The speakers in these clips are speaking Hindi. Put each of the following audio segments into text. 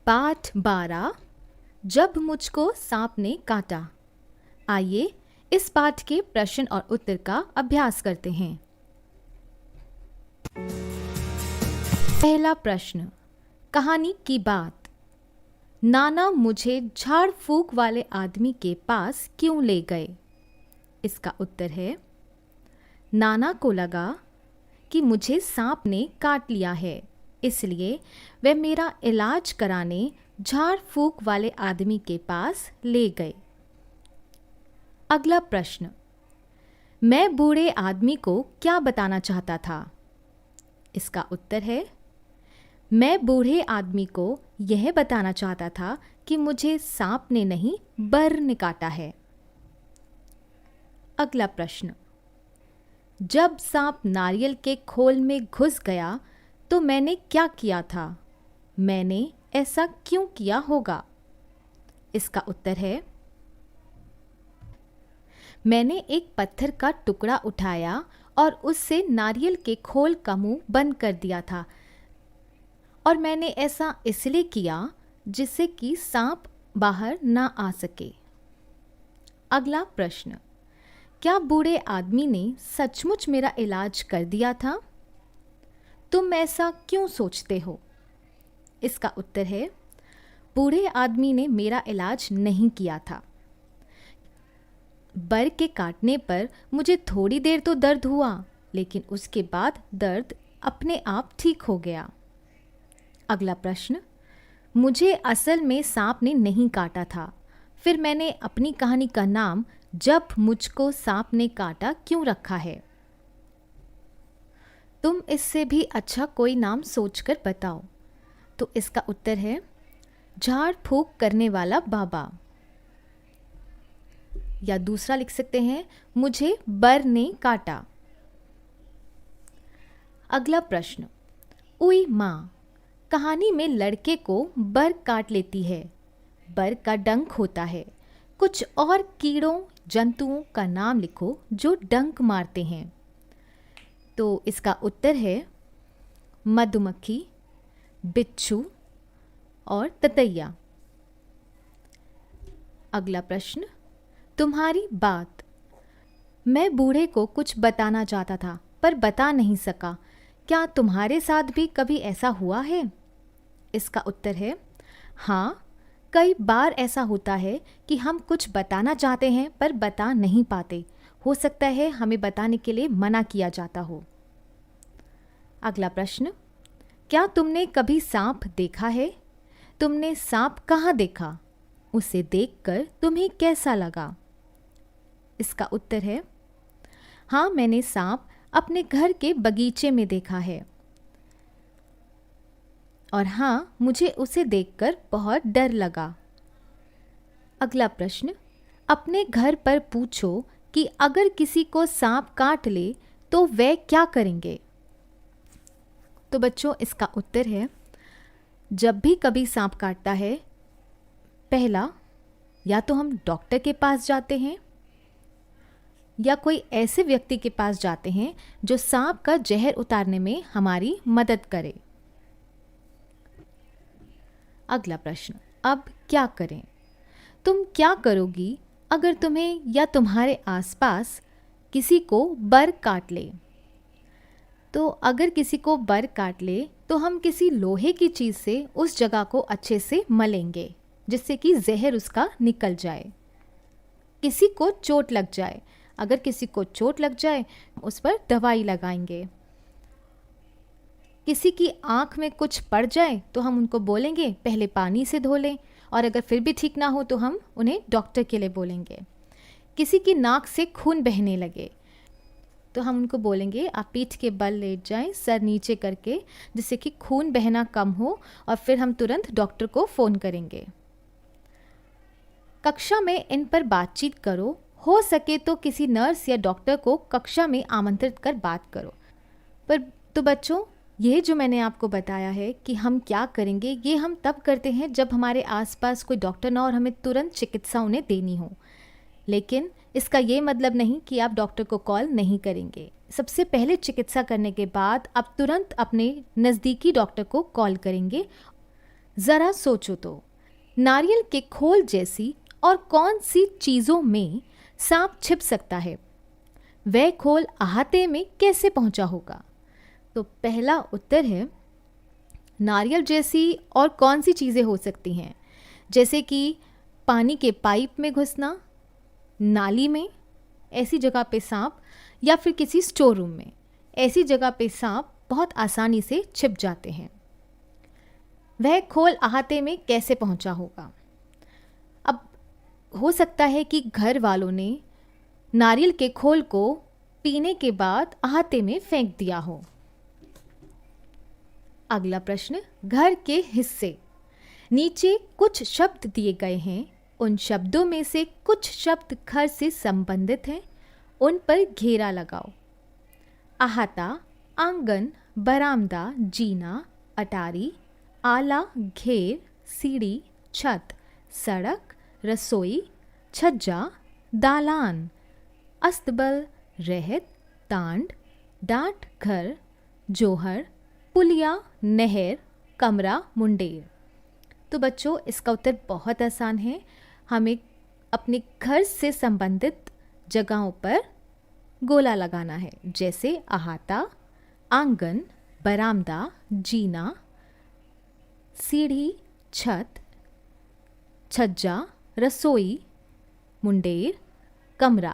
पाठ 12। जब मुझको सांप ने काटा। आइए इस पाठ के प्रश्न और उत्तर का अभ्यास करते हैं। पहला प्रश्न, कहानी की बात। नाना मुझे झाड़ फूक वाले आदमी के पास क्यों ले गए? इसका उत्तर है, नाना को लगा कि मुझे सांप ने काट लिया है, इसलिए वे मेरा इलाज कराने झाड़ फूक वाले आदमी के पास ले गए। अगला प्रश्न, मैं बूढ़े आदमी को क्या बताना चाहता था? इसका उत्तर है, मैं बूढ़े आदमी को यह बताना चाहता था कि मुझे सांप ने नहीं बर ने काटा है। अगला प्रश्न, जब सांप नारियल के खोल में घुस गया तो मैंने क्या किया था? मैंने ऐसा क्यों किया होगा? इसका उत्तर है, मैंने एक पत्थर का टुकड़ा उठाया और उससे नारियल के खोल का मुंह बंद कर दिया था, और मैंने ऐसा इसलिए किया जिससे कि सांप बाहर ना आ सके। अगला प्रश्न, क्या बूढ़े आदमी ने सचमुच मेरा इलाज कर दिया था? तुम ऐसा क्यों सोचते हो? इसका उत्तर है, बूढ़े आदमी ने मेरा इलाज नहीं किया था। बर के काटने पर मुझे थोड़ी देर तो दर्द हुआ, लेकिन उसके बाद दर्द अपने आप ठीक हो गया। अगला प्रश्न, मुझे असल में सांप ने नहीं काटा था, फिर मैंने अपनी कहानी का नाम जब मुझको सांप ने काटा क्यों रखा है? तुम इससे भी अच्छा कोई नाम सोचकर बताओ। तो इसका उत्तर है, झाड़ फूक करने वाला बाबा। या दूसरा लिख सकते हैं, मुझे बर ने काटा। अगला प्रश्न, उई माँ, कहानी में लड़के को बर काट लेती है। बर का डंक होता है। कुछ और कीड़ों जंतुओं का नाम लिखो जो डंक मारते हैं। तो इसका उत्तर है, मधुमक्खी, बिच्छू और ततैया। अगला प्रश्न, तुम्हारी बात। मैं बूढ़े को कुछ बताना चाहता था पर बता नहीं सका। क्या तुम्हारे साथ भी कभी ऐसा हुआ है? इसका उत्तर है, हाँ, कई बार ऐसा होता है कि हम कुछ बताना चाहते हैं पर बता नहीं पाते। हो सकता है हमें बताने के लिए मना किया जाता हो। अगला प्रश्न, क्या तुमने कभी सांप देखा है? तुमने सांप कहाँ देखा? उसे देखकर तुम्हें कैसा लगा? इसका उत्तर है, हाँ, मैंने सांप अपने घर के बगीचे में देखा है, और हाँ, मुझे उसे देखकर बहुत डर लगा। अगला प्रश्न, अपने घर पर पूछो कि अगर किसी को सांप काट ले तो वे क्या करेंगे? तो बच्चों, इसका उत्तर है, जब भी कभी सांप काटता है, पहला या तो हम डॉक्टर के पास जाते हैं या कोई ऐसे व्यक्ति के पास जाते हैं जो सांप का जहर उतारने में हमारी मदद करे। अगला प्रश्न, अब क्या करें? तुम क्या करोगी अगर तुम्हें या तुम्हारे आसपास किसी को बर काट ले? तो अगर किसी को बर काट ले तो हम किसी लोहे की चीज़ से उस जगह को अच्छे से मलेंगे जिससे कि जहर उसका निकल जाए। किसी को चोट लग जाए, अगर किसी को चोट लग जाए उस पर दवाई लगाएंगे। किसी की आँख में कुछ पड़ जाए तो हम उनको बोलेंगे पहले पानी से धो लें, और अगर फिर भी ठीक ना हो तो हम उन्हें डॉक्टर के लिए बोलेंगे। किसी की नाक से खून बहने लगे तो हम उनको बोलेंगे आप पीठ के बल लेट जाएं, सर नीचे करके, जिससे कि खून बहना कम हो, और फिर हम तुरंत डॉक्टर को फ़ोन करेंगे। कक्षा में इन पर बातचीत करो। हो सके तो किसी नर्स या डॉक्टर को कक्षा में आमंत्रित कर बात करो। पर तो बच्चों, ये जो मैंने आपको बताया है कि हम क्या करेंगे, ये हम तब करते हैं जब हमारे आसपास कोई डॉक्टर ना और हमें तुरंत चिकित्सा उन्हें देनी हो। लेकिन इसका ये मतलब नहीं कि आप डॉक्टर को कॉल नहीं करेंगे। सबसे पहले चिकित्सा करने के बाद आप तुरंत अपने नज़दीकी डॉक्टर को कॉल करेंगे ज़रा सोचो तो, नारियल के खोल जैसी और कौन सी चीज़ों में सांप छिप सकता है? वह खोल अहाते में कैसे पहुंचा होगा? तो पहला उत्तर है नारियल जैसी और कौन सी चीज़ें हो सकती हैं, जैसे कि पानी के पाइप में घुसना, नाली में, ऐसी जगह पे सांप, या फिर किसी स्टोर रूम में। ऐसी जगह पे सांप बहुत आसानी से छिप जाते हैं। वह खोल अहाते में कैसे पहुंचा होगा? अब हो सकता है कि घर वालों ने नारियल के खोल को पीने के बाद अहाते में फेंक दिया हो। अगला प्रश्न, घर के हिस्से। नीचे कुछ शब्द दिए गए हैं, उन शब्दों में से कुछ शब्द घर से संबंधित हैं, उन पर घेरा लगाओ। अहाता, आंगन, बरामदा, जीना, अटारी, आला, घेर, सीढ़ी, छत, सड़क, रसोई, छज्जा, दालान, अस्तबल, रहत, तांड, डांट घर, जोहर, पुलिया, नहर, कमरा, मुंडेर। तो बच्चों, इसका उत्तर बहुत आसान है। हमें अपने घर से संबंधित जगहों पर गोला लगाना है, जैसे अहाता, आंगन, बरामदा, जीना, सीढ़ी, छत, छज्जा, रसोई, मुंडेर, कमरा।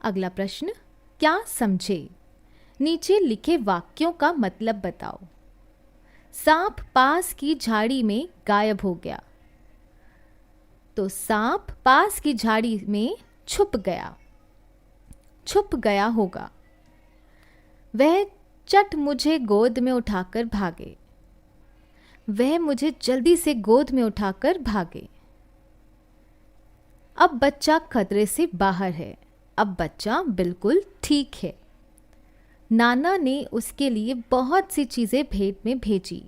अगला प्रश्न, क्या समझे? नीचे लिखे वाक्यों का मतलब बताओ। सांप पास की झाड़ी में गायब हो गया। तो सांप पास की झाड़ी में छुप गया, छुप गया होगा। वह चट मुझे गोद में उठाकर भागे। वह मुझे जल्दी से गोद में उठाकर भागे। अब बच्चा खतरे से बाहर है। अब बच्चा बिल्कुल ठीक है। नाना ने उसके लिए बहुत सी चीज़ें भेंट में भेजी।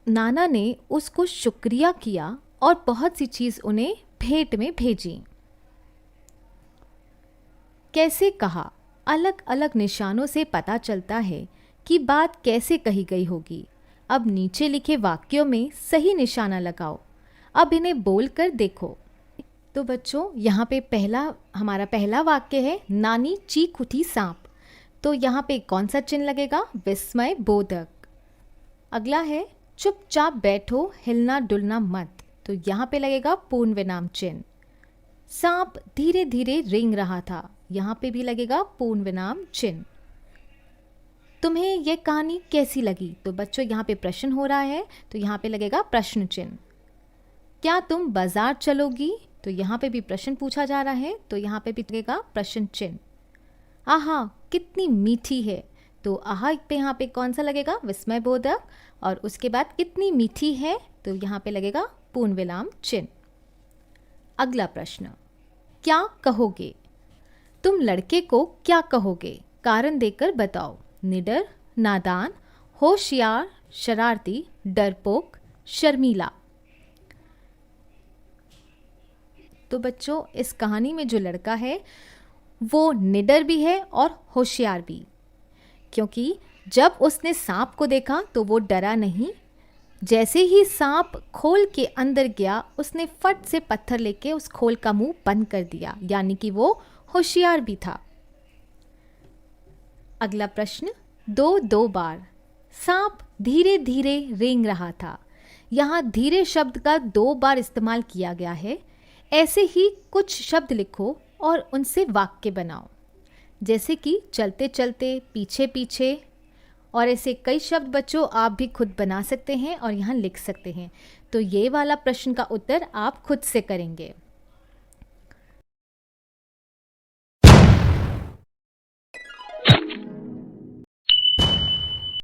नाना ने उसको शुक्रिया किया और बहुत सी चीज़ उन्हें भेंट में भेजी। कैसे कहा? अलग अलग निशानों से पता चलता है कि बात कैसे कही गई होगी। अब नीचे लिखे वाक्यों में सही निशाना लगाओ। अब इन्हें बोलकर देखो। तो बच्चों, यहाँ पे हमारा पहला वाक्य है, नानी चीख उठी सांप। तो यहाँ पे कौन सा चिन्ह लगेगा? विस्मय बोधक। अगला है, चुपचाप बैठो, हिलना डुलना मत। तो यहाँ पे लगेगा पूर्ण विराम चिन्ह। सांप धीरे धीरे रेंग रहा था। यहाँ पे भी लगेगा पूर्ण विराम चिन्ह। तुम्हें यह कहानी कैसी लगी? तो बच्चों, यहाँ पे प्रश्न हो रहा है, तो यहाँ पे लगेगा प्रश्न चिन्ह। क्या तुम बाजार चलोगी? तो यहाँ पे भी प्रश्न पूछा जा रहा है, तो यहाँ पे भी लगेगा प्रश्न चिन्ह। आहा, कितनी मीठी है। तो आहा पे यहाँ पे कौन सा लगेगा? विस्मय बोधक। और उसके बाद कितनी मीठी है, तो यहाँ पे लगेगा पूर्ण विराम चिन्ह। अगला प्रश्न, क्या कहोगे? तुम लड़के को क्या कहोगे? कारण देकर बताओ। निडर, नादान, होशियार, शरारती, डरपोक, शर्मीला। तो बच्चों, इस कहानी में जो लड़का है वो निडर भी है और होशियार भी, क्योंकि जब उसने सांप को देखा तो वो डरा नहीं। जैसे ही सांप खोल के अंदर गया, उसने फट से पत्थर लेके उस खोल का मुंह बंद कर दिया, यानी कि वो होशियार भी था। अगला प्रश्न, दो बार। सांप धीरे धीरे रेंग रहा था। यहाँ धीरे शब्द का 2 बार इस्तेमाल किया गया है। ऐसे ही कुछ शब्द लिखो और उनसे वाक्य बनाओ, जैसे कि चलते चलते, पीछे पीछे, और ऐसे कई शब्द बच्चों आप भी खुद बना सकते हैं और यहाँ लिख सकते हैं। तो ये वाला प्रश्न का उत्तर आप खुद से करेंगे।